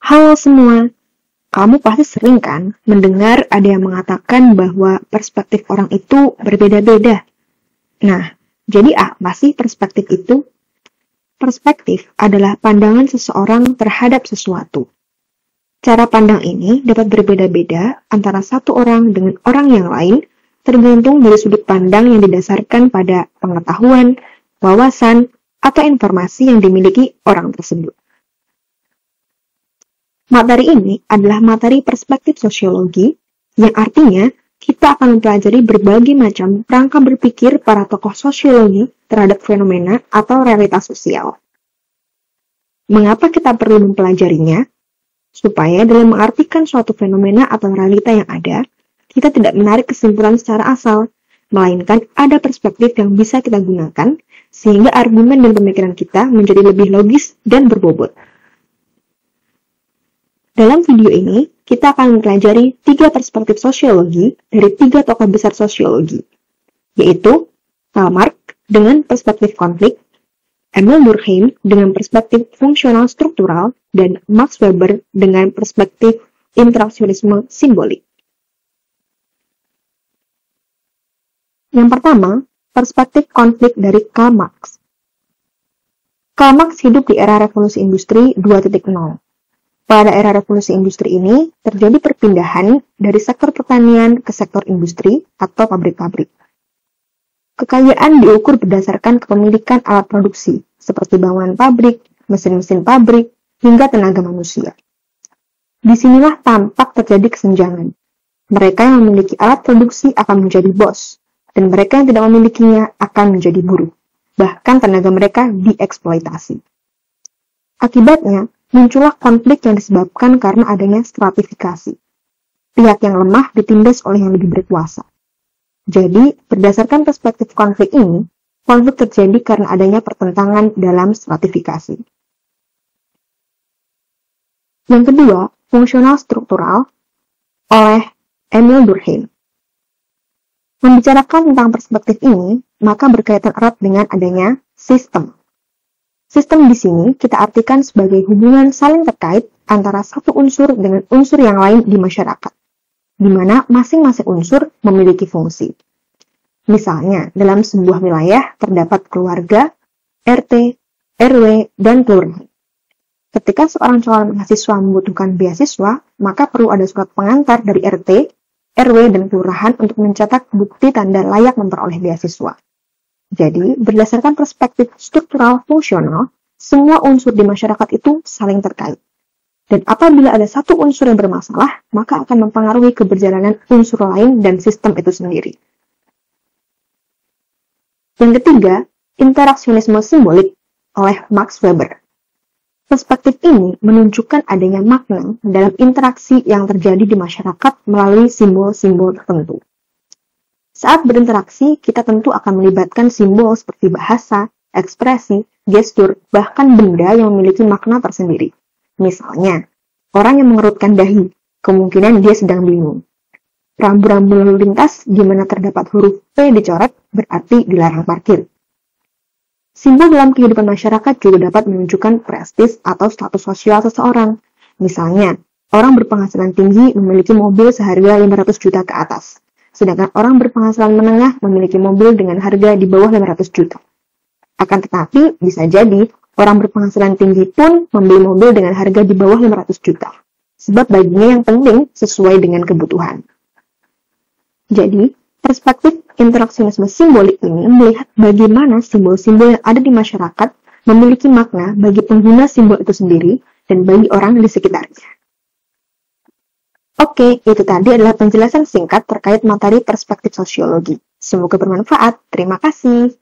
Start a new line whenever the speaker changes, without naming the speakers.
Halo semua, kamu pasti sering kan mendengar ada yang mengatakan bahwa perspektif orang itu berbeda-beda. Nah, jadi apa sih perspektif itu? Perspektif adalah pandangan seseorang terhadap sesuatu. Cara pandang ini dapat berbeda-beda antara satu orang dengan orang yang lain, tergantung dari sudut pandang yang didasarkan pada pengetahuan, wawasan, atau informasi yang dimiliki orang tersebut. Materi ini adalah materi perspektif sosiologi, yang artinya kita akan mempelajari berbagai macam rangka berpikir para tokoh sosiologi terhadap fenomena atau realitas sosial. Mengapa kita perlu mempelajarinya? Supaya dalam mengartikan suatu fenomena atau realita yang ada, kita tidak menarik kesimpulan secara asal, melainkan ada perspektif yang bisa kita gunakan, sehingga argumen dan pemikiran kita menjadi lebih logis dan berbobot. Dalam video ini, kita akan mempelajari 3 perspektif sosiologi dari 3 tokoh besar sosiologi, yaitu Karl Marx dengan perspektif konflik, Emil Durkheim dengan perspektif fungsional struktural, dan Max Weber dengan perspektif interaksionisme simbolik. Yang pertama, perspektif konflik dari Karl Marx. Karl Marx hidup di era revolusi industri 2.0. Pada era revolusi industri ini, terjadi perpindahan dari sektor pertanian ke sektor industri atau pabrik-pabrik. Kekayaan diukur berdasarkan kepemilikan alat produksi, seperti bangunan pabrik, mesin-mesin pabrik, hingga tenaga manusia. Disinilah tampak terjadi kesenjangan. Mereka yang memiliki alat produksi akan menjadi bos, dan mereka yang tidak memilikinya akan menjadi buruh. Bahkan tenaga mereka dieksploitasi. Akibatnya, muncullah konflik yang disebabkan karena adanya stratifikasi. Pihak yang lemah ditindas oleh yang lebih berkuasa. Jadi, berdasarkan perspektif konflik ini, konflik terjadi karena adanya pertentangan dalam stratifikasi. Yang kedua, fungsional struktural oleh Emil Durkheim. Membicarakan tentang perspektif ini, maka berkaitan erat dengan adanya sistem. Sistem di sini kita artikan sebagai hubungan saling terkait antara satu unsur dengan unsur yang lain di masyarakat, di mana masing-masing unsur memiliki fungsi. Misalnya, dalam sebuah wilayah terdapat keluarga, RT, RW, dan kelurahan. Ketika seorang calon mahasiswa membutuhkan beasiswa, maka perlu ada surat pengantar dari RT, RW, dan kelurahan untuk mencetak bukti tanda layak memperoleh beasiswa. Jadi, berdasarkan perspektif struktural fungsional, semua unsur di masyarakat itu saling terkait. Dan apabila ada satu unsur yang bermasalah, maka akan mempengaruhi keberjalanan unsur lain dan sistem itu sendiri. Yang ketiga, interaksionisme simbolik oleh Max Weber. Perspektif ini menunjukkan adanya makna dalam interaksi yang terjadi di masyarakat melalui simbol-simbol tertentu. Saat berinteraksi, kita tentu akan melibatkan simbol seperti bahasa, ekspresi, gestur, bahkan benda yang memiliki makna tersendiri. Misalnya, orang yang mengerutkan dahi, kemungkinan dia sedang bingung. Rambu-rambu lalu lintas di mana terdapat huruf P dicoret berarti dilarang parkir. Simbol dalam kehidupan masyarakat juga dapat menunjukkan prestis atau status sosial seseorang. Misalnya, orang berpenghasilan tinggi memiliki mobil seharga 500 juta ke atas. Sedangkan orang berpenghasilan menengah memiliki mobil dengan harga di bawah 500 juta. Akan tetapi, bisa jadi orang berpenghasilan tinggi pun membeli mobil dengan harga di bawah 500 juta. Sebab baginya yang penting sesuai dengan kebutuhan. Jadi, perspektif interaksionisme simbolik ini melihat bagaimana simbol-simbol yang ada di masyarakat memiliki makna bagi pengguna simbol itu sendiri dan bagi orang di sekitarnya. Oke, itu tadi adalah penjelasan singkat terkait materi perspektif sosiologi. Semoga bermanfaat. Terima kasih.